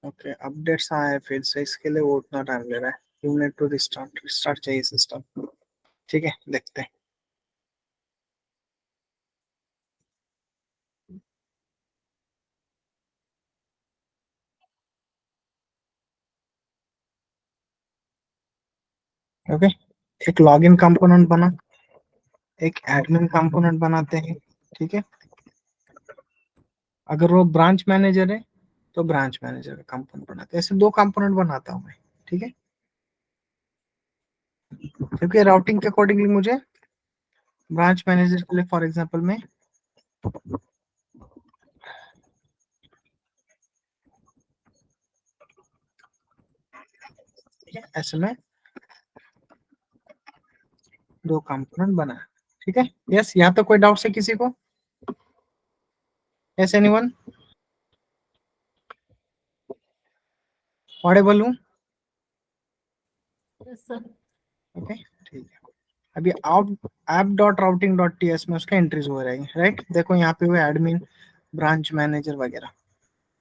Okay, updates आए फिर से, इसके लिए वो उतना टाइम ले रहा है। You need to restart, restart चाहिए सिस्टम। ठीक है, देखते हैं। ओके, एक लॉगिन कंपोनेंट बना, एक एडमिन कंपोनेंट बनाते हैं। ठीक है, अगर वो ब्रांच मैनेजर है तो ब्रांच मैनेजर का कंपोनेंट बनाते हैं। ऐसे दो कंपोनेंट बनाता हूँ मैं। ठीक है, क्योंकि राउटिंग के अकॉर्डिंगली मुझे ब्रांच मैनेजर के लिए फॉर एग्जांपल में ऐसे में दो कंपोनेंट बना। ठीक है, यस, यहाँ तो कोई डाउट है किसी को? Yes, anyone? ऑडिबल हूँ? ओके, ठीक है। अभी app dot routing dot T S में उसका एंट्रीज हो रहेंगे, राइट? देखो यहाँ पे हुए एडमिन, ब्रांच मैनेजर वगैरह,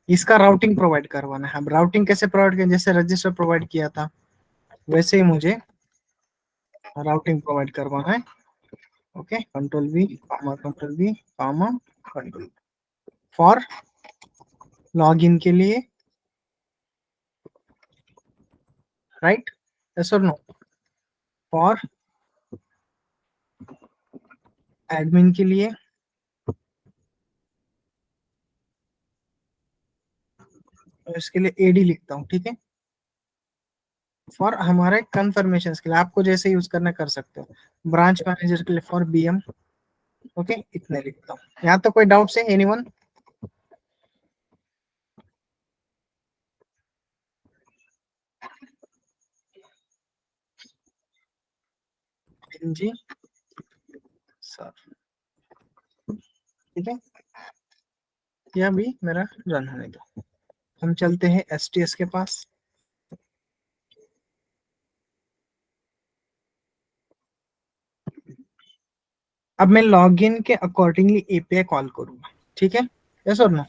इसका राउटिंग प्रोवाइड करवाना है। अब राउटिंग कैसे प्रोवाइड किया? जैसे रजिस्टर प्रोवाइड किया था वैसे ही मुझे राउटिंग प्रोवाइड करवाना है। Okay, control we comma control we comma control for login के लिए, राइट? यस और नो? फॉर एडमिन के लिए, इसके लिए एडी लिखता हूँ। ठीक है, फॉर हमारे कंफर्मेशन के लिए आपको जैसे यूज करना कर सकते हो। ब्रांच मैनेजर के लिए फॉर बीएम। ओके, इतने लिखता हूँ। यहाँ तो कोई डाउट है एनीवन? जी सर, ठीक है, यह भी मेरा रन होने दो। हम चलते हैं एसटीएस के पास। अब मैं लॉगिन के अकॉर्डिंगली एपीआई कॉल करूंगा। ठीक है, यस और नो?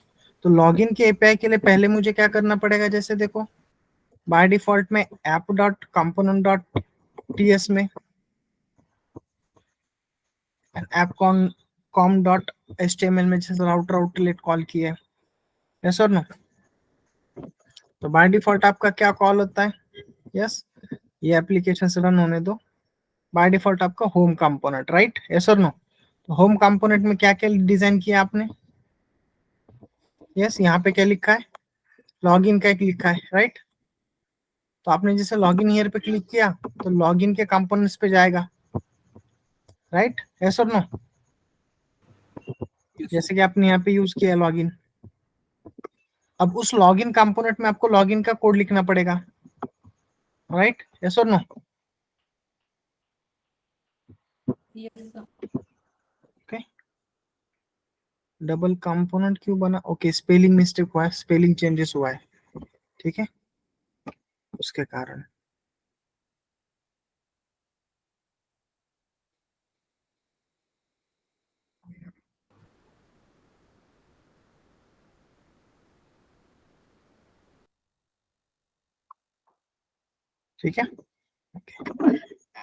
तो लॉगिन के एपीआई के लिए पहले मुझे क्या करना पड़ेगा? जैसे देखो, बाय डिफॉल्ट में app dot component dot TS में ऐप कॉम डॉट एचटीएमएल में जैसे राउटर आउटलेट कॉल किया है, यस और नो? तो बाय डिफॉल्ट आपका क्या कॉल होता है? यस, ये एप्लीकेशन से रन होने दो। बाय डिफॉल्ट आपका होम कंपोनेंट, राइट? यस और नो? तो होम कंपोनेंट में क्या क्या डिजाइन किया आपने? यस, यहाँ पे क्या लिखा है? लॉगिन का एक लिखा है, राइट? तो आपने जैसे लॉगिन हियर पे क्लिक किया तो लॉगिन के कंपोनेंट्स पे जाएगा, राइट? यस और नो? जैसे कि आपने यहाँ पे यूज किया लॉगिन, अब उस लॉगिन कंपोनेंट में आपको लॉगिन का कोड लिखना पड़ेगा, राइट? यस और नो? ओके, डबल कंपोनेंट क्यों बना? ओके, स्पेलिंग मिस्टेक हुआ है, स्पेलिंग चेंजेस हुआ है। ठीक है, उसके कारण। ठीक है,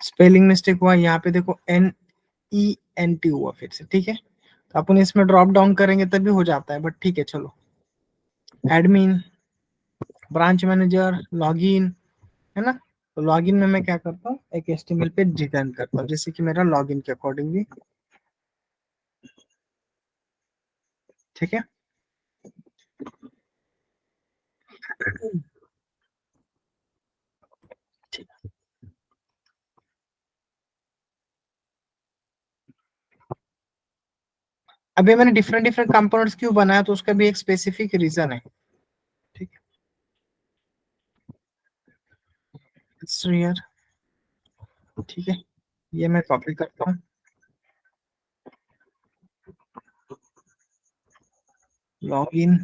स्पेलिंग मिस्टेक हुआ यहाँ पे, देखो NENT हुआ फिर से। ठीक है, तो अपन इसमें ड्रॉप डाउन करेंगे तभी हो जाता है, बट ठीक है चलो। एडमिन, ब्रांच मैनेजर, लॉगिन, है ना? तो लॉगिन में मैं क्या करता हूँ, एक एचटीएमएल पे डिजाइन करता हूँ जैसे कि मेरा लॉगिन के अकॉर्डिंगली। ठीक है, ठीक। अभी मैंने डिफरेंट डिफरेंट कंपोनेंट्स क्यों बनाया, तो उसका भी एक स्पेसिफिक रीजन है। ठीक है, ठीक है, ये मैं कॉपी करता हूँ। लॉगिन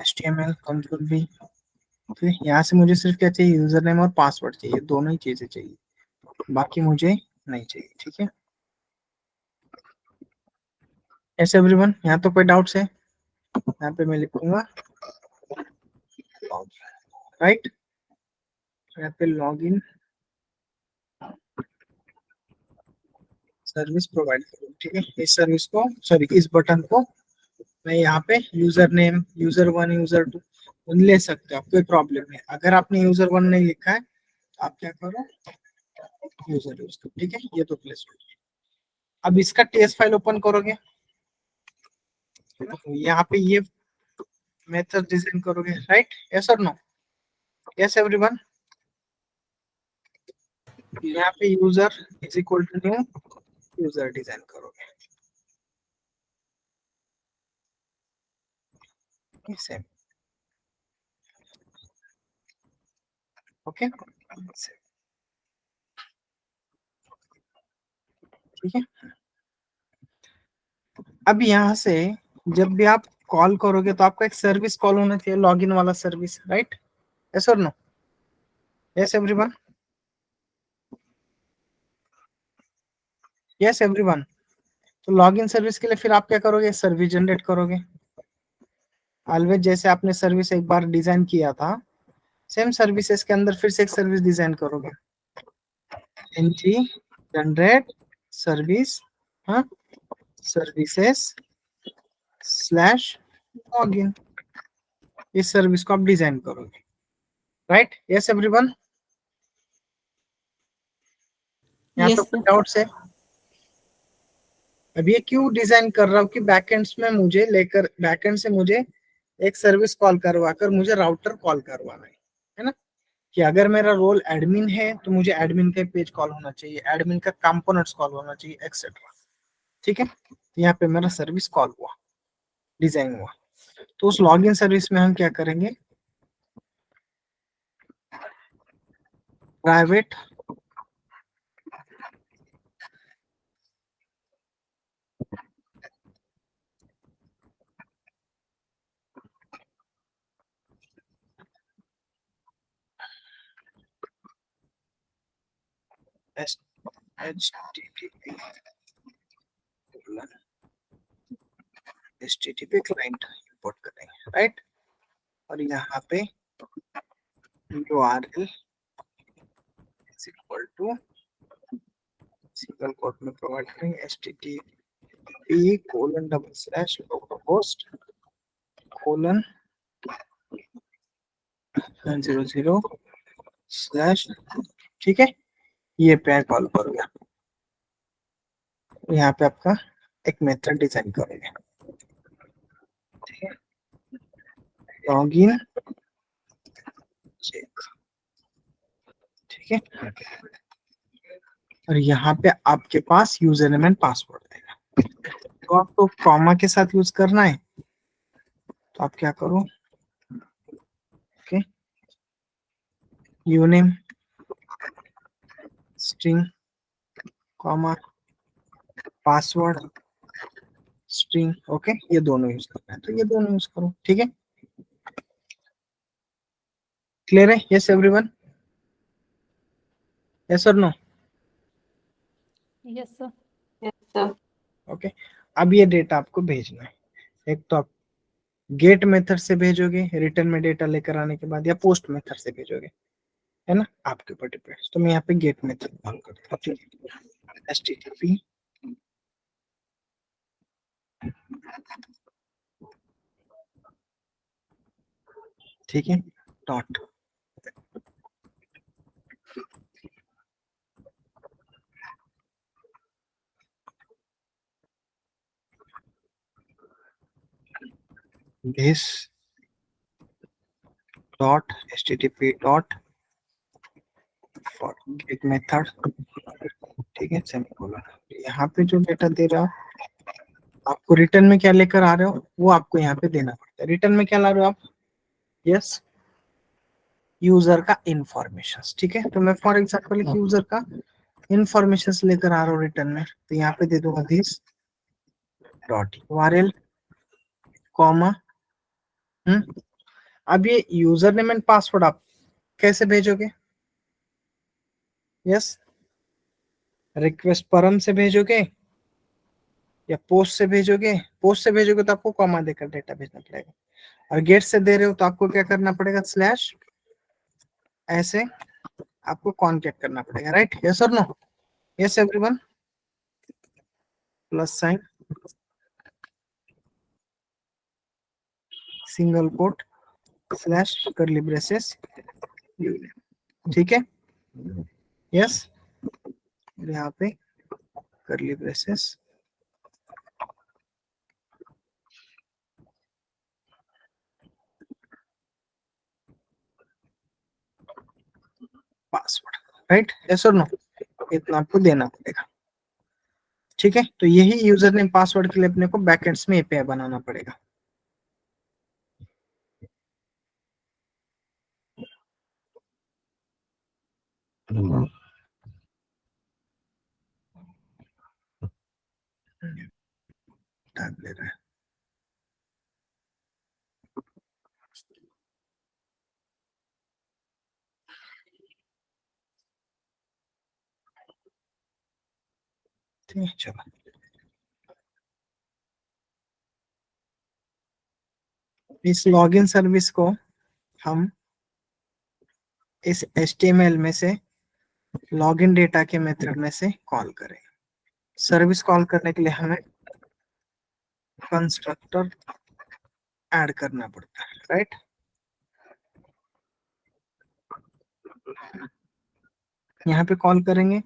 HTML कंट्रोल V फिर यहाँ से मुझे सिर्फ क्या चाहिए, यूजर नेम और पासवर्ड चाहिए, दोनों ही चीजें चाहिए, बाकी मुझे नहीं चाहिए। ठीक है, ऐसे एवरीवन, यहाँ तो कोई डाउट्स है? यहाँ पे मैं लिखूंगा राइट, यहाँ पे लॉग इन सर्विस प्रोवाइड करूँ। ठीक है, इस सर्विस को, सॉरी इस बटन को मैं यहाँ पे user name, user one, user two ले सकते हो आप, कोई प्रॉब्लम नहीं। अगर आपने यूजर वन नहीं लिखा है तो आप क्या करो, यूजर यूज करो। ठीक है, ये तो प्लेस। अब इसका टीएस फाइल ओपन करोगे, यहाँ पे ये मेथड डिजाइन करोगे, राइट? यस और नो? यस एवरीवन, यहाँ पे user is equal to new user design करोगे, सेम। ओके, ठीक है। अब यहाँ से जब भी आप कॉल करोगे तो आपका एक सर्विस कॉल होना चाहिए, लॉगिन वाला सर्विस, राइट? यस और नो? Yes everyone, yes everyone. तो लॉगिन सर्विस के लिए फिर आप क्या करोगे, सर्विस जनरेट करोगे। ऑलवेज जैसे आपने सर्विस एक बार डिजाइन किया था, सेम सर्विसेज के अंदर फिर से एक सर्विस डिजाइन करोगे, एनजी जनरेट सर्विस, हाँ, सर्विसेज स्लैश लॉगिन, इस सर्विस को आप डिजाइन करोगे, राइट? यस एवरीवन, यहाँ तो यस कोई डाउट्स है? अब ये क्यों डिजाइन कर रहा हूँ कि बैकएंड्स में मुझे लेकर, बैकएंड से मुझे एक सर्विस कॉल करवा कर मुझे राउटर कॉल करवाना है ना? कि अगर मेरा रोल एडमिन है तो मुझे एडमिन का पेज कॉल होना चाहिए, एडमिन का कंपोनेंट्स कॉल होना चाहिए, एक्सेट्रा। ठीक है, यहाँ पे मेरा सर्विस कॉल हुआ, डिजाइन हुआ। तो उस लॉगिन सर्विस में हम क्या करेंगे, प्राइवेट HTTP क्लाइंट इंपोर्ट करेंगे, राइट? और यहाँ पे URL is equal to single quote में प्रोवाइड करेंगे, HTTP colon double slash localhost colon 0 slash. ठीक है, ये पे कॉल करोगे, यहाँ पे आपका एक मेथड डिजाइन करोगे, ठीक है, लॉगिन चेक। ठीक है, और यहाँ पे आपके पास यूजर नेम एंड पासवर्ड आएगा, तो आपको कॉमा के साथ यूज करना है, तो आप क्या करो, okay, uname string comma password string, okay, ये दोनों यूज करना है तो ये दोनों यूज करो। ठीक है, क्लियर है? यस एवरीवन, यस और नो? Yes sir. ओके, अब ये डेटा आपको भेजना है, एक तो आप गेट मेथड से भेजोगे रिटर्न में डेटा लेकर आने के बाद, या पोस्ट मेथड से भेजोगे, है ना, आपके ऊपर डिपेंड। तो मैं यहाँ पे गेट मेथड कॉल करता हूँ, ठीक है, HTTP ठीक है dot this dot HTTP dot for get method, ठीक है, सेमीकोलन। यहाँ पे जो डेटा दे रहा हो, आपको रिटर्न में क्या लेकर आ रहे हो वो आपको यहाँ पे देना पड़ता है। रिटर्न में क्या ला रहे हो आप? यस, यूजर का इंफॉर्मेशन। ठीक है, तो मैं फॉर एग्जांपल यूजर का इंफॉर्मेशन लेकर आ रहा हूँ रिटर्न में, तो यहाँ पे दे दूंगा दिस डॉट URL कॉमा अब ये यूजर नेम एंड पासवर्ड आप कैसे भेजोगे? यस, रिक्वेस्ट परम से भेजोगे या पोस्ट से भेजोगे? पोस्ट से भेजोगे तो आपको कॉमा देकर डेटा भेजना पड़ेगा, और गेट से दे रहे हो तो आपको क्या करना पड़ेगा? स्लैश ऐसे आपको कॉन्केट करना पड़ेगा, राइट? यस और नो? Yes everyone, plus sign, single quote, slash, curly braces, ठीक है? यस, यहाँ पे curly braces, password, right? Yes और नो? इतना आपको देना पड़ेगा, ठीक है? तो यही यूजर नेम पासवर्ड के लिए अपने को बैकएंड्स में एपीआई बनाना पड़ेगा। टाइम ले रहा है, ठीक है? चलो, इस लॉगिन सर्विस को हम इस HTML में से लॉगिन डेटा के मेथड में से कॉल करेंगे। सर्विस कॉल करने के लिए हमें कंस्ट्रक्टर ऐड करना पड़ता है, राइट? यहाँ पे कॉल करेंगे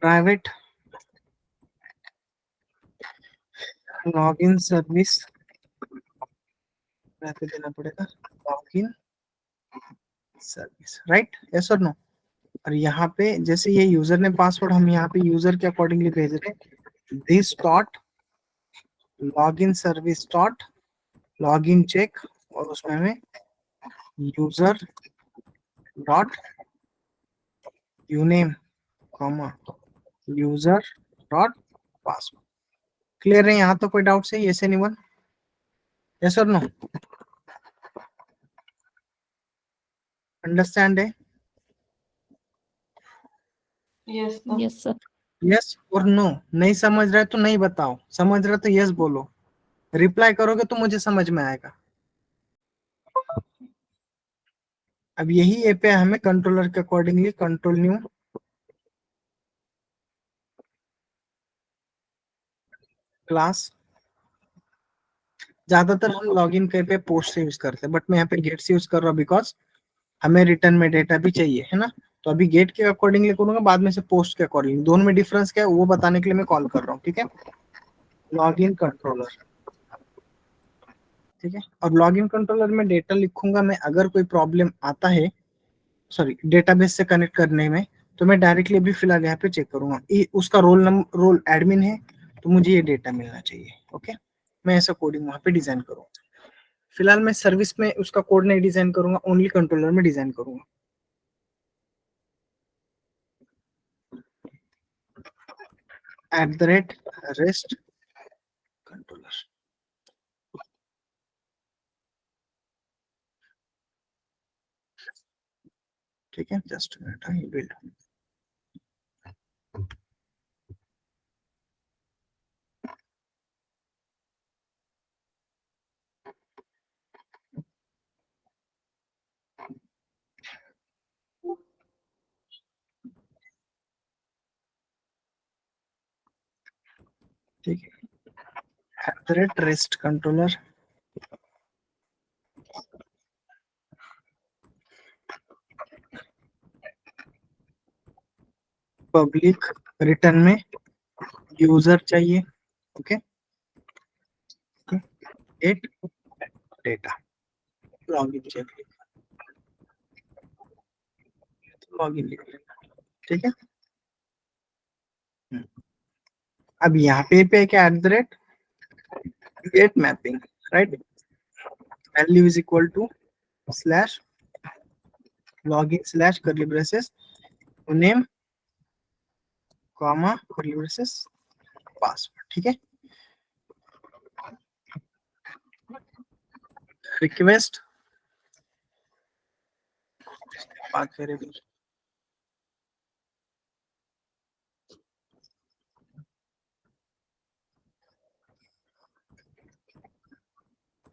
प्राइवेट लॉगिन सर्विस, यहाँ पे देना पड़ेगा लॉगिन सर्विस, राइट? यस और नो? और यहाँ पे जैसे ये यूजर ने पासवर्ड हम यहाँ पे यूजर के अकॉर्डिंगली भेज रहे हैं, this dot login service dot login check, और उसमें हमें user dot uname comma user dot password. Clear है यहाँ तो? कोई डाउट है? Yes anyone? यस और नो? अंडरस्टैंड है? Yes sir. यस और नो? नहीं समझ रहे तो नहीं बताओ, समझ रहे तो यस बोलो, रिप्लाई करोगे तो मुझे समझ में आएगा। अब यही एपीआई हमें कंट्रोलर के अकॉर्डिंगली कंट्रोल न्यू क्लास, ज्यादातर हम लॉगिन पे पोस्ट से यूज करते हैं, बट मैं यहाँ पे गेट से यूज कर रहा हूँ बिकॉज हमें रिटर्न में डेटा भी चाहिए, है ना? तो अभी गेट के अकॉर्डिंगली करूंगा, बाद में से पोस्ट के अकॉर्डिंगली, दोनों में डिफरेंस क्या है वो बताने के लिए मैं कॉल कर रहा हूँ, ठीक है? लॉगिन कंट्रोलर, ठीक है? और लॉगिन कंट्रोलर में डेटा लिखूंगा मैं, अगर कोई प्रॉब्लम आता है, सॉरी, डेटाबेस से कनेक्ट करने में, तो मैं डायरेक्टली अभी फिलहाल यहाँ पे चेक करूंगा उसका रोल नंबर, रोल एडमिन है, तो मुझे ये डेटा मिलना चाहिए, ओके? मैं ऐसा कोडिंग वहां पे डिजाइन करूंगा। फिलहाल मैं सर्विस में उसका कोड नहीं डिजाइन करूंगा, ओनली कंट्रोलर में डिजाइन करूंगा। @REST कंट्रोलर, ठीक है? जस्ट मिनट, ये बिल्ड, ठीक है? @REST कंट्रोलर, पब्लिक, रिटर्न में यूजर चाहिए, okay? Get data, login check, login लिख लेना, ठीक है? अब यहाँ पे क्या? @get mapping, right? Value is equal to slash login slash curly braces name comma curly braces password, ठीक है? Request path variable,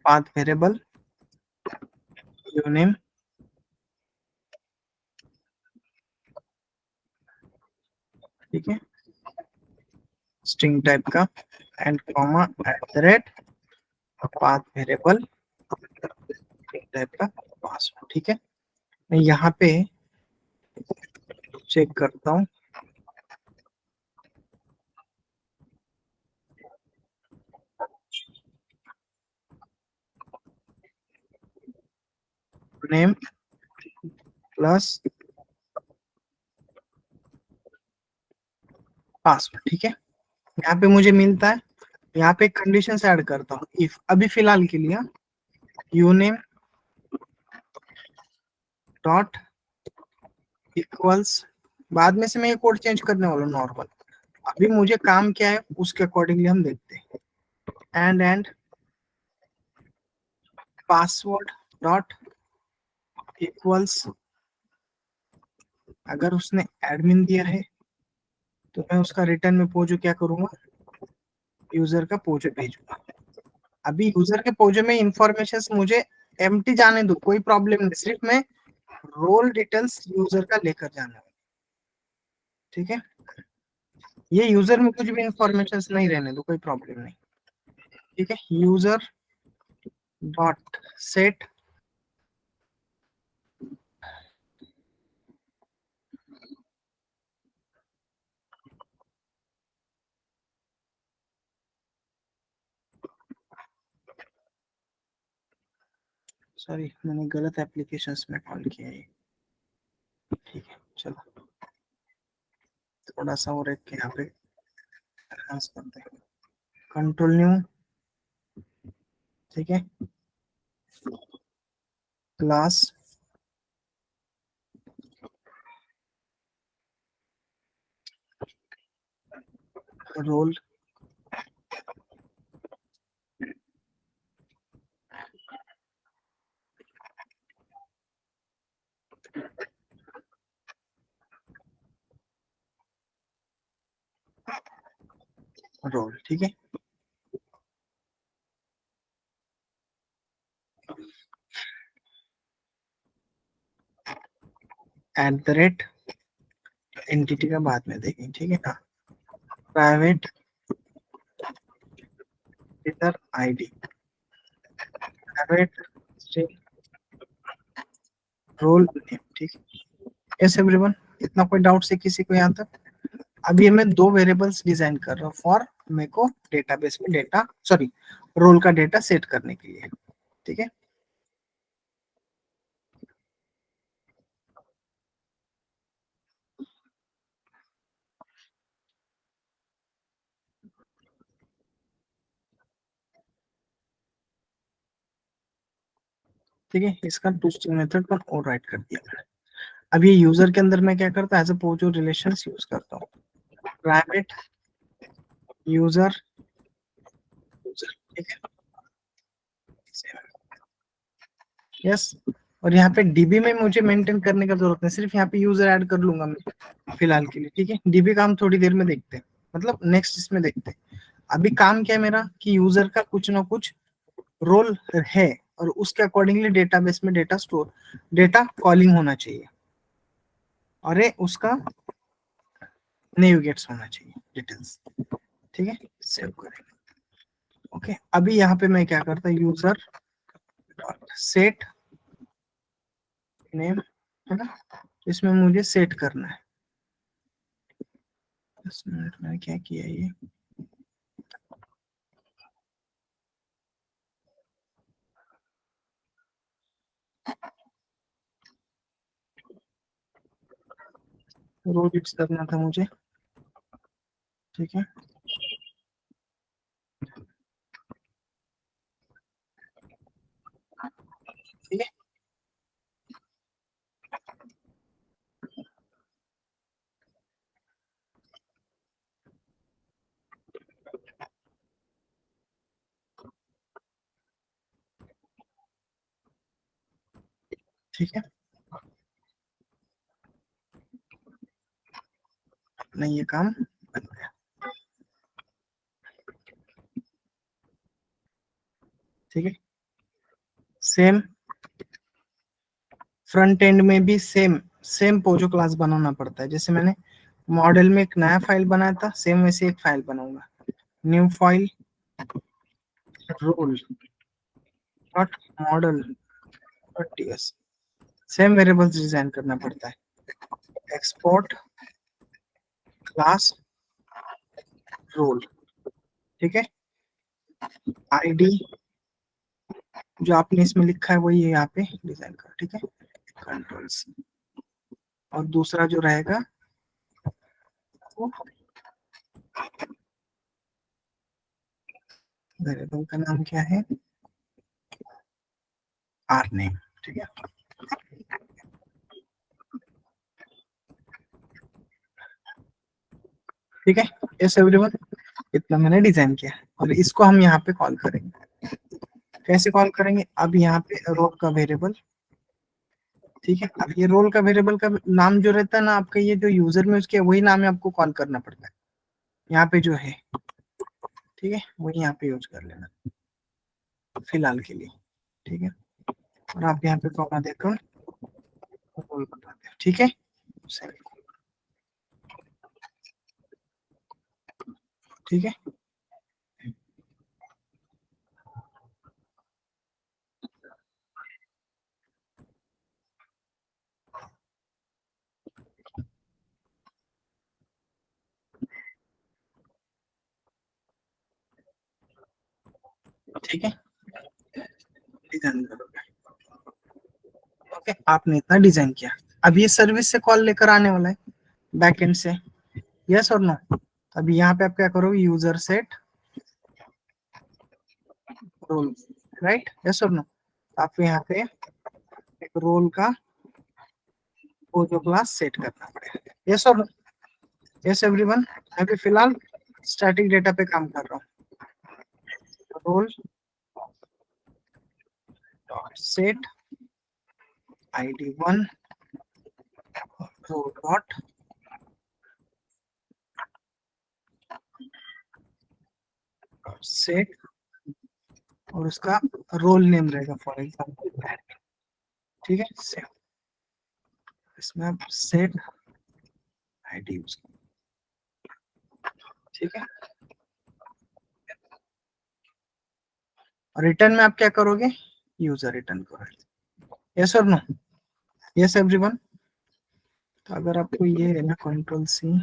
path variable uname ठीक है, स्ट्रिंग टाइप का and comma at the rate path variable string type का password. ठीक है, मैं यहाँ पे चेक करता हूँ, नेम प्लस पासवर्ड। ठीक है, यहाँ पे मुझे मिलता है, यहाँ पे कंडीशन ऐड करता हूँ इफ, अभी फिलहाल के लिए यूनेम डॉट इक्वल्स, बाद में से मैं ये कोड चेंज करने वाला हूँ नॉर्मल, अभी मुझे काम क्या है उसके अकॉर्डिंगली हम देखते हैं। एंड पासवर्ड डॉट इक्वल्स, अगर उसने एडमिन दिया है तो मैं उसका रिटर्न में पोजो क्या करूंगा, यूजर का पोजो भेजूंगा। अभी यूजर के पोजो में इंफॉर्मेशन मुझे एम्प्टी जाने दो, कोई प्रॉब्लम नहीं, सिर्फ मैं रोल डिटेल्स यूजर का लेकर जाना है। ठीक है, ये यूजर में कुछ भी इंफॉर्मेशन नहीं रहने दो, कोई प्रॉब्लम नहीं। ठीक है, यूजर डॉट सेट सॉरी मैंने गलत एप्लीकेशंस में कॉल किया है। ठीक है चलो, थोड़ा सा और एक यहाँ पे एनहांस करते हैं, कंट्रोल न्यू। ठीक है, क्लास रोल रोल। ठीक है, एट द रेट एंटिटी का बाद में देखेंगे। ठीक है ना, प्राइवेट इधर आईडी, प्राइवेट रोल नेम। ठीक है, यस एवरीवन, इतना कोई डाउट है किसी को यहाँ तक? अभी मैं दो वेरिएबल्स डिजाइन कर रहा हूँ फॉर मेरे को डेटाबेस में डेटा, सॉरी रोल का डेटा सेट करने के लिए। ठीक है, ठीक है, इसका टू स्ट्रिंग मेथड पर और राइट कर दिया मैंने। अब ये यूजर के अंदर मैं क्या करता हूँ, as a POJO relations use करता हूँ, प्राइवेट यूजर यूजर। ठीक है, यस, और यहाँ पे डीबी में मुझे मेंटेन करने का जरूरत नहीं, सिर्फ यहाँ पे यूजर ऐड कर लूंगा मैं फिलहाल के लिए। ठीक है, डीबी का हम थोड़ी देर में देखते हैं, मतलब नेक्स्ट इसमें देखते हैं। अभी काम क्या है मेरा कि यूजर का कुछ ना कुछ रोल है और उसके अकॉर्डिंगली डेटाबेस में डेटा स्टोर, डेटा कॉलिंग होना चाहिए और ये उसका नेविगेट्स होना चाहिए डिटेल्स। ठीक है, सेव करेंगे। ओके, अभी यहाँ पे मैं क्या करता हूँ, यूजर डॉट सेट नेम, है ना, इसमें मुझे सेट करना है। 10 मिनट में क्या किया ये, रो बिट्स करना था मुझे। ठीक है, ठीक है, ठीक है, नहीं, ये काम बन गया। ठीक है, सेम फ्रंट एंड में भी सेम पोजो क्लास बनाना पड़ता है। जैसे मैंने मॉडल में एक नया फाइल बनाया था, सेम वैसे एक फाइल बनाऊंगा, new file role dot model dot TS. Same variables design करना पड़ता है। एक्सपोर्ट क्लास रोल, ठीक है। आईडी जो आपने इसमें लिखा है वही यहाँ पे डिजाइन कर, ठीक है। कंट्रोल्स, और दूसरा जो रहेगा वो वेरिएबल का नाम क्या है, आर नेम, ठीक है। ठीक है, यस एवरीवन, इतना मैंने डिजाइन किया और इसको हम यहाँ पे कॉल करेंगे। कैसे कॉल करेंगे, अब यहाँ पे रोल का वेरिएबल, ठीक है। अब ये रोल का वेरिएबल का नाम जो रहता है ना आपका, ये जो यूजर में उसके वही नाम है, आपको कॉल करना पड़ता है यहाँ पे जो है, ठीक है। वही यहाँ पे यूज कर लेना फिलहाल के लिए, ठीक है। और आप यहाँ पे कॉमा देकर रोल बता दे, ठीक है। ठीक है, ठीक है, डिजाइन करोगे। ओके, आपने इतना डिजाइन किया। अब ये सर्विस से कॉल लेकर आने वाला है बैकएंड से, यस और नो। अब यहाँ पे आप क्या करोगे, user set role, right, yes और नो। आपको यहाँ पे एक रोल का वो जो क्लास सेट करना पड़ेगा, यस और नो। यस एवरीवन, अभी फिलहाल स्टैटिक डेटा पे काम कर रहा हूँ। Role dot set id1 role dot set, और उसका रोल नेम रहेगा फॉर एग्जाम्पल, ठीक है। सेव, इसमें आप सेट आईडी यूज, ठीक है। और रिटर्न में आप क्या करोगे, यूजर रिटर्न करोगे, यस और नो। यस एवरीवन, तो अगर आपको ये है ना, कंट्रोल सी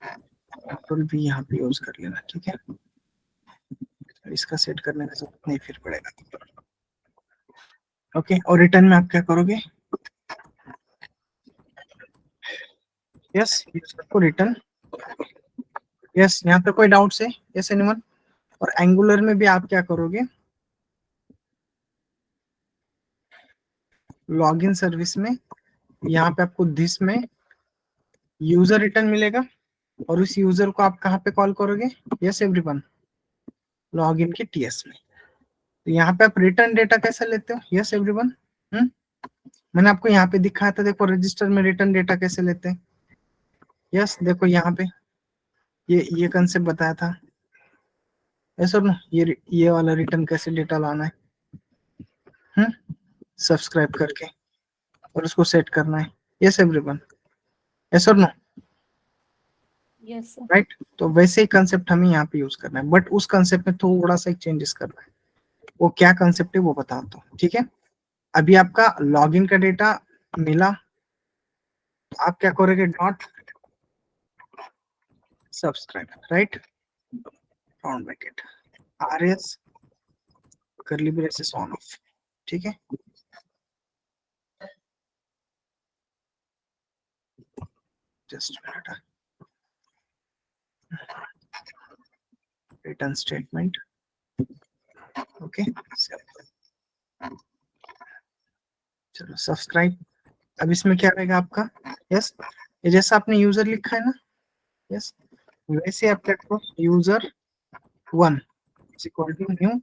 कंट्रोल भी यहाँ पे यूज कर लेना, ठीक है। इसका सेट करने का जरूरत नहीं फिर पड़ेगा। ओके, और रिटर्न में आप क्या करोगे, यस यूजर को रिटर्न, यस। यहाँ पे कोई डाउट है, यस एनीवन। और एंगुलर में भी आप क्या करोगे, लॉगिन सर्विस में यहाँ पे आपको दिस में यूजर रिटर्न मिलेगा, और उस यूजर को आप कहाँ पे कॉल करोगे, यस एवरीवन, लॉगिन के टीएस में। तो यहाँ पे आप रिटर्न डेटा कैसे लेते हो, यस एवरीवन। मैंने आपको यहाँ पे दिखाया था, देखो रजिस्टर में रिटर्न डेटा कैसे लेते हैं, यस। देखो यहाँ पे ये कंसेप्ट बताया था, यस और नो। ये वाला रिटर्न कैसे डेटा लाना है, सब्सक्राइब करके, और उसको सेट करना है, यस एवरीवन, यस और नो, Yes, sir. राइट। तो वैसे ही कंसेप्ट हमें यहाँ पे यूज करना है, बट उस कंसेप्ट में थोड़ा सा एक चेंजेस करना है। वो क्या कंसेप्ट है वो बताता हूँ, ठीक है। अभी आपका लॉगिन का डेटा मिला, तो आप क्या करोगे, dot subscribe, right, round bracket RS करली ब्रेसेस ऑन ऑफ, ठीक है। Just minute, return statement, okay. चलो सब्सक्राइब। अब इसमें क्या रहेगा आपका, यस, ये जैसा आपने यूजर लिखा है ना, यस, वैसे आप क्या करो, user 1 is equal to new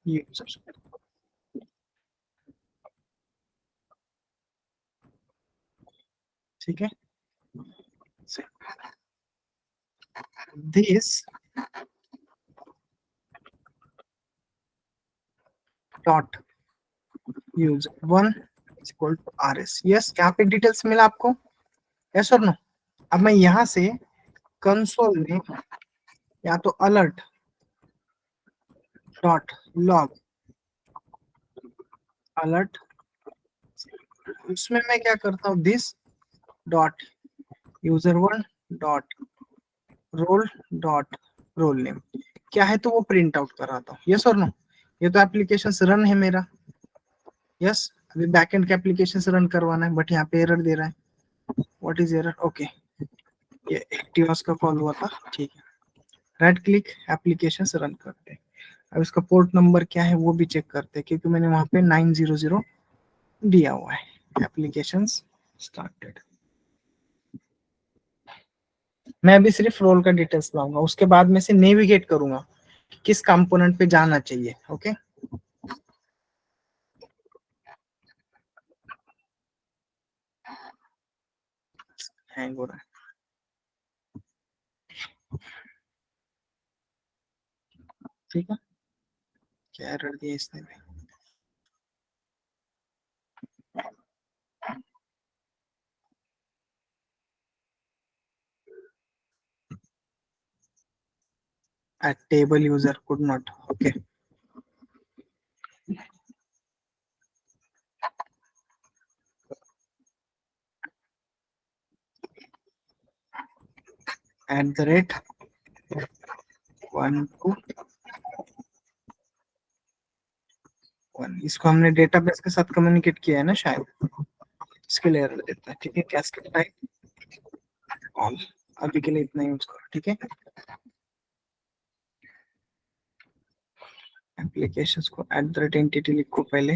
user, ठीक है। this dot use one is equal to rs. Yes, यहाँ पे डिटेल्स मिला आपको, यस और नो? अब मैं यहां से कंसोल में या तो अलर्ट डॉट लॉग अलर्ट, उसमें मैं क्या करता हूँ, this dot user one dot roll dot roll name क्या है तो वो प्रिंट आउट कराता हूँ, यस और नो? ये तो एप्लीकेशन रन है मेरा, यस। अभी बैकएंड के एप्लीकेशन रन करवाना है, बट यहाँ पे एरर दे रहा है। What is error? ओके, ये एक्टिवास का कॉल हुआ था, ठीक है। राइट क्लिक, एप्लीकेशन रन करते हैं। अब इसका पोर्ट नंबर क्या है वो भी चेक करते हैं, क्योंकि मैंने वहां पे 900 दिया हुआ है। Application started. मैं अभी सिर्फ रोल का डिटेल्स लाऊंगा, उसके बाद में से नेविगेट करूंगा कि किस कंपोनेंट पे जाना चाहिए। ओके, हैंग हो रहा है, ठीक है। क्या एरर दिया इसने भी? At table user could not. Okay. At the rate 1 to 1, इसको हमने डेटाबेस के साथ कम्युनिकेट किया है ना शायद, इसके लिए एरर देता है, ठीक है। कैस्केड टाइप ऑल, अभी के लिए इतना यूज करो, ठीक है। एप्लीकेशंस को एट द रेट एंटिटी लिखो पहले,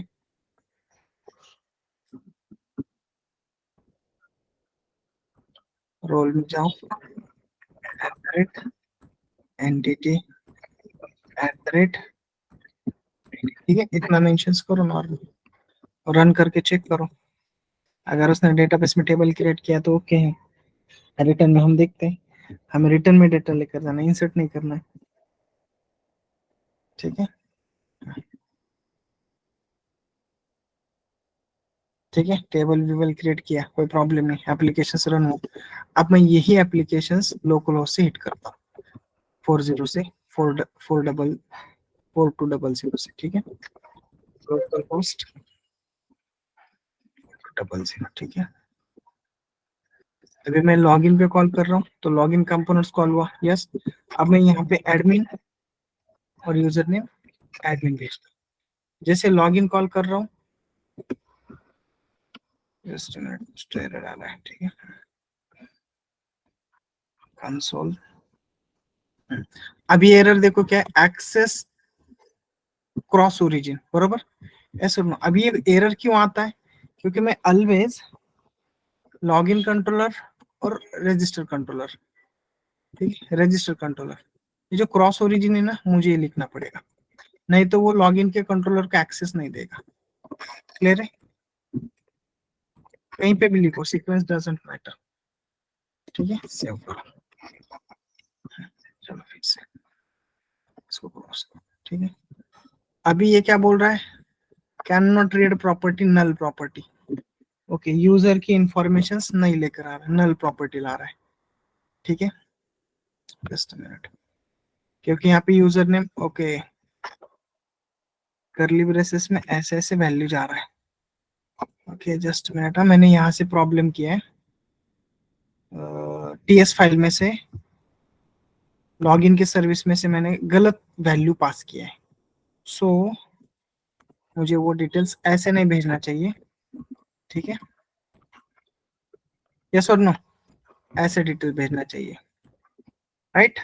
रोल में जाओ, eight the rate entity eight the rate, ठीक है। इतना मेंशंस करो नॉर्मल, और रन करके चेक करो। अगर उसने डेटाबेस में टेबल क्रिएट किया तो ओके है। रिटर्न में हम देखते हैं, हमें रिटर्न में डेटा लेकर जाना, इंसर्ट नहीं करना है, ठीक है। ठीक है, टेबल वेबल क्रिएट किया, कोई प्रॉब्लम नहीं, एप्लीकेशन रन हो। अब मैं यही एप्लीकेशन लोकल होस्ट से हिट करता हूँ, 40 से 4200 से, ठीक है। लोकल होस्ट 00, ठीक है। अभी मैं लॉगिन पे कॉल कर रहा हूँ, तो लॉगिन कंपोनेंट्स कॉल हुआ, यस। अब मैं यहाँ पे एडमिन और यूजर नेम एडमिन भेजता हूँ। जैसे लॉगिन कॉल कर रहा हूँ, जस्ट मिनट एरर आ रहा है, ठीक है। कंसोल, अभी एरर देखो क्या है, एक्सेस क्रॉस ओरिजिन, बरोबर। ऐसे सुनो, अभी ये एरर क्यों आता है, क्योंकि मैं ऑलवेज लॉगिन कंट्रोलर और रजिस्टर कंट्रोलर, ठीक है, रजिस्टर कंट्रोलर, ये जो क्रॉस ओरिजिन है ना, मुझे ये लिखना पड़ेगा, नहीं तो वो लॉगिन के कंट्रोलर का एक्सेस नहीं देगा। क्लियर है? कहीं पे भी लिखो, सीक्वेंस डजंट मैटर, ठीक है। सेव करो, चलो फिर से इसको क्रॉस करो, ठीक है। अभी ये क्या बोल रहा है, can not read property null property, okay. User की इंफॉर्मेशन नहीं लेकर आ रहा है, नल प्रॉपर्टी ला रहा है, ठीक है। जस्ट मिनट, क्योंकि यहाँ पे यूजर नेम, ओके, करली ब्रेसेस में ऐसे ऐसे वैल्यू जा रहा है, ओके। जस्ट मिनट, मैंने यहाँ से प्रॉब्लम किया है, टीएस फाइल में से, लॉगिन के सर्विस में से मैंने गलत वैल्यू पास किया है, सो मुझे वो डिटेल्स ऐसे नहीं भेजना चाहिए, ठीक है। यस और नो? ऐसे डिटेल भेजना चाहिए, राइट?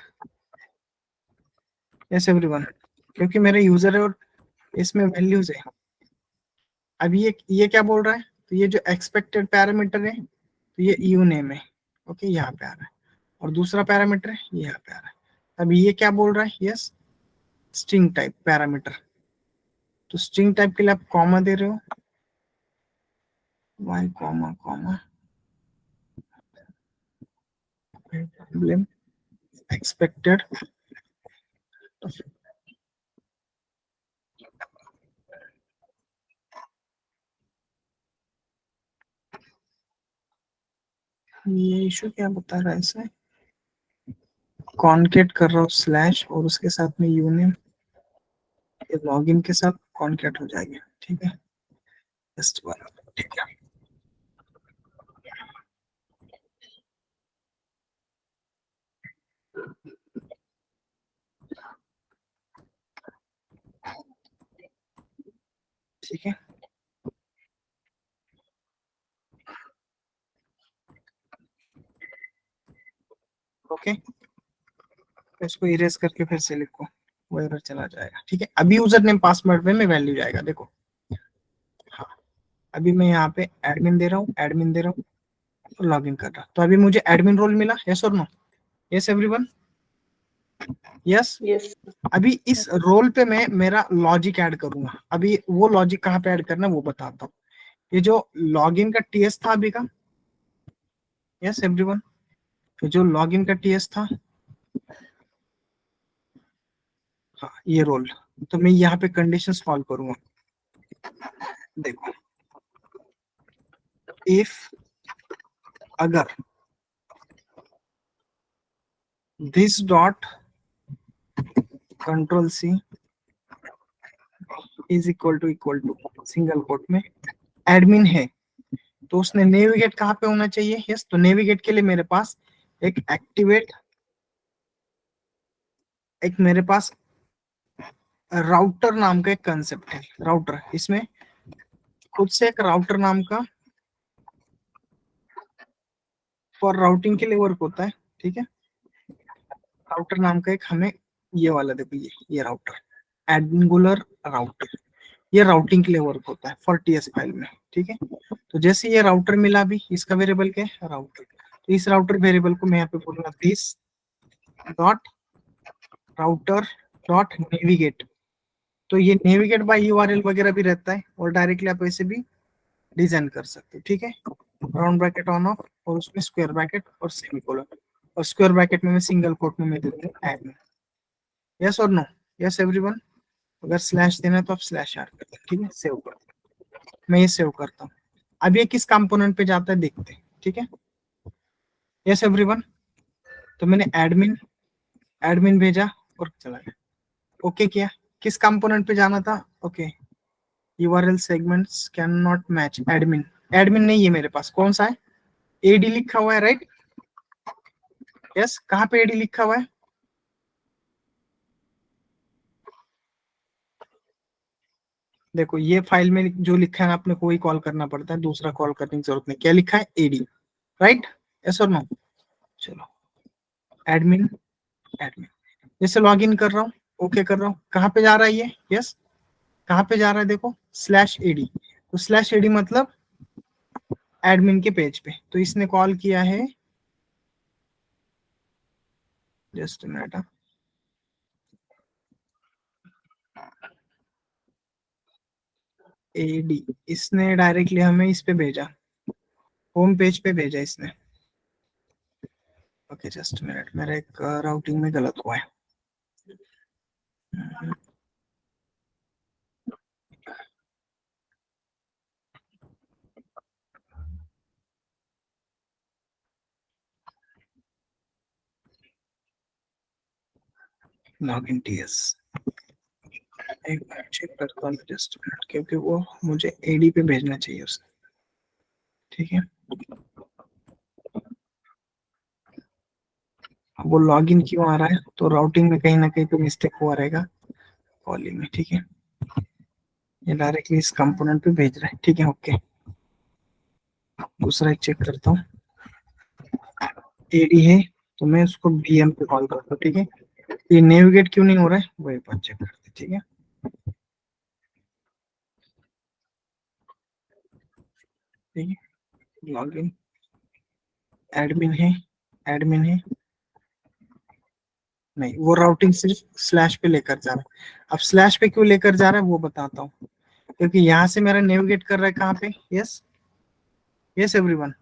यस एवरीवन, क्योंकि मेरे यूजर है और इसमें वैल्यूज है। अब ये क्या बोल रहा है, तो ये जो एक्सपेक्टेड पैरामीटर है, तो ये यू नेम है, ओके, यहाँ पे आ रहा है, और दूसरा पैरामीटर है ये यहाँ पे आ रहा है। अब ये क्या बोल रहा है, यस, स्ट्रिंग टाइप पैरामीटर, तो स्ट्रिंग टाइप के लिए आप कॉमा दे रहे हो, Y comma comma, problem expected ये इशू क्या बता रहा है इसमें, कॉन्केट कर रहा हूँ स्लैश और उसके साथ में यूनियन लॉगिन के साथ कॉन्केट हो जाएगी, ठीक है, जस्ट वन, ठीक है। ठीक है, ओके, तो इसको इरेज करके फिर से लिखो, वो एरर चला जाएगा, ठीक है। अभी यूजर नेम पासवर्ड में वैल्यू जाएगा, देखो, हाँ, अभी मैं यहाँ पे एडमिन दे रहा हूँ, एडमिन दे रहा हूँ, लॉगिन कर रहा, तो अभी मुझे एडमिन रोल मिला, यस और नो, यस एवरीवन, यस। Yes. अभी इस रोल पे मैं मेरा लॉजिक ऐड करूंगा, अभी वो लॉजिक कहाँ पे ऐड करना है वो बताता हूँ। ये जो लॉगिन का टीएस था अभी का, यस एवरीवन, जो लॉगिन का टीएस था, हाँ, ये रोल, तो मैं यहाँ पे कंडीशन कॉल करूंगा, देखो, इफ अगर this dot control C is equal to single quote में एडमिन है, तो उसने नेविगेट कहाँ पे होना चाहिए, यस, तो नेविगेट के लिए मेरे पास एक एक्टिवेट, एक मेरे पास राउटर नाम का एक कंसेप्ट है, राउटर, इसमें खुद से एक राउटर नाम का फॉर राउटिंग के लिए वर्क होता है, ठीक है, राउटर नाम का एक हमें ये वाला, देखो ये राउटर एंगुलर राउटर, ये राउटिंग के लिए वर्क होता है फॉर टीएस फाइल में, ठीक है। तो जैसे ये राउटर मिला, अभी इसका वेरिएबल क्या है, राउटर, तो इस राउटर वेरिएबल को मैं यहाँ पे बोलूंगा this dot router dot navigate, तो ये नेविगेट बाय यूआरएल वगैरह भी रहता है, और डायरेक्टली आप ऐसे भी डिजाइन कर सकते हो, ठीक है, राउंड ब्रैकेट ऑन ऑफ और उसमें स्क्वायर ब्रैकेट और सेमीकोलन, और स्क्वायर ब्रैकेट में मैं सिंगल कोट में मैं दे दूंगा एडमिन, यस और नो, यस एवरीवन, अगर स्लैश देना है तो आप स्लैश ऐड करते हैं, ठीक है, सेव कर, मैं ये सेव करता हूँ। अब ये किस कंपोनेंट पे जाता है देखते हैं, ठीक है, यस एवरीवन, तो मैंने एडमिन एडमिन भेजा और चला गया, ओके किया, किस कंपोनेंट पे जाना था, okay, URL segments can not match admin, admin नहीं है मेरे पास, कौन सा है, एडी लिखा हुआ है, राइट, यस, कहाँ पे एडी लिखा हुआ है, देखो ये फाइल में जो लिखा है आपने कोई कॉल करना पड़ता है, दूसरा कॉल करने की जरूरत नहीं, क्या लिखा है, एडी, राइट, यस और नो, चलो, एडमिन एडमिन, जैसे लॉग इन कर रहा हूँ, ओके कर रहा हूँ, कहाँ पे जा रहा है ये, यस, कहाँ पे जा रहा है, देखो स्लैश एडी, तो स्लैश एडी मतलब एडमिन के पेज पे, तो इसने कॉल किया है, जस्ट मिनट, एडी, इसने डायरेक्टली हमें इस पे भेजा, होम पेज पे भेजा इसने, ओके, जस्ट मिनट, मेरा एक राउटिंग में गलत हुआ है, लॉग इन टीएस, एक बार चेक करता हूँ, जस्ट मिनट, क्योंकि वो मुझे एडी पे भेजना चाहिए उसने, ठीक है, वो लॉगिन क्यों आ रहा है, तो राउटिंग में कहीं ना कहीं तो मिस्टेक हुआ रहेगा कॉलिंग में, ठीक है, ये डायरेक्टली इस कंपोनेंट पे भेज रहा है, ठीक है, ओके, दूसरा एक चेक करता हूँ, एडी है, तो मैं उसको बीएम पे कॉल करता हूँ, ठीक है, ये नेविगेट क्यों नहीं हो रहा है वो एक बार चेक करते, ठीक है, ठीक है, लॉगिन एडमिन है, एडमिन है, नहीं, वो राउटिंग सिर्फ स्लैश पे लेकर जा रहा है, अब स्लैश पे क्यों लेकर जा रहा है वो बताता हूँ, क्योंकि यहाँ से मेरा नेविगेट कर रहा है कहाँ पे, यस, यस एवरीवन,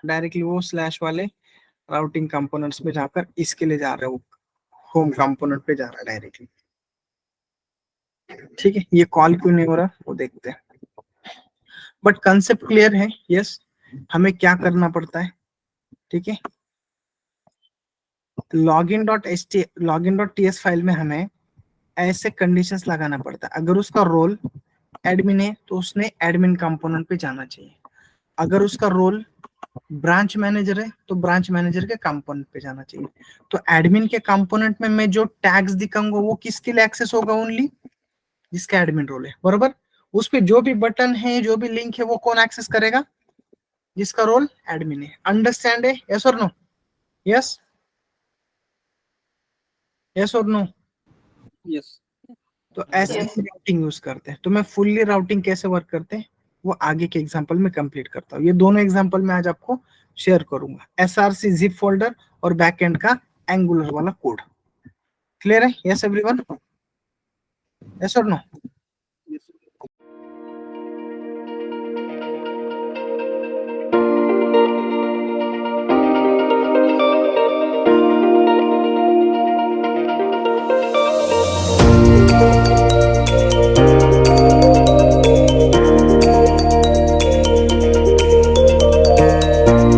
डायरेक्टली वो स्लैश वाले राउटिंग कंपोनेंट्स पे जाकर इसके लिए जा रहे हो, होम कंपोनेंट पे जा रहा है डायरेक्टली। ठीक है, ये कॉल क्यों नहीं हो रहा वो देखते हैं, बट कंसेप्ट क्लियर है। यस, हमें क्या करना पड़ता है, ठीक है। login.ts फाइल में हमें ऐसे कंडीशंस लगाना पड़ता है। अगर उसका रोल एडमिन है तो उसने एडमिन कंपोनेंट पे जाना चाहिए। अगर उसका रोल ब्रांच मैनेजर है तो ब्रांच मैनेजर के कंपोनेंट पे जाना चाहिए। तो एडमिन के कंपोनेंट में मैं जो टैग्स दिखाऊंगा वो किसके लिए एक्सेस होगा, ओनली जिसका एडमिन रोल है, बरोबर। उस पे जो भी बटन है, जो भी लिंक है, वो कौन एक्सेस करेगा, जिसका रोल एडमिन है। अंडरस्टैंड है, यस और नो? यस, यस और नो? यस। तो ऐसे Yes. राउटिंग यूज करते हैं। तो मैं फुल्ली राउटिंग कैसे वर्क करते हैं वो आगे के एग्जांपल में कंप्लीट करता हूँ। ये दोनों एग्जांपल मैं आज आपको शेयर करूंगा, SRC जिप फोल्डर और बैकएंड का एंगुलर वाला कोड। क्लियर है? Yes everyone? यस और नो?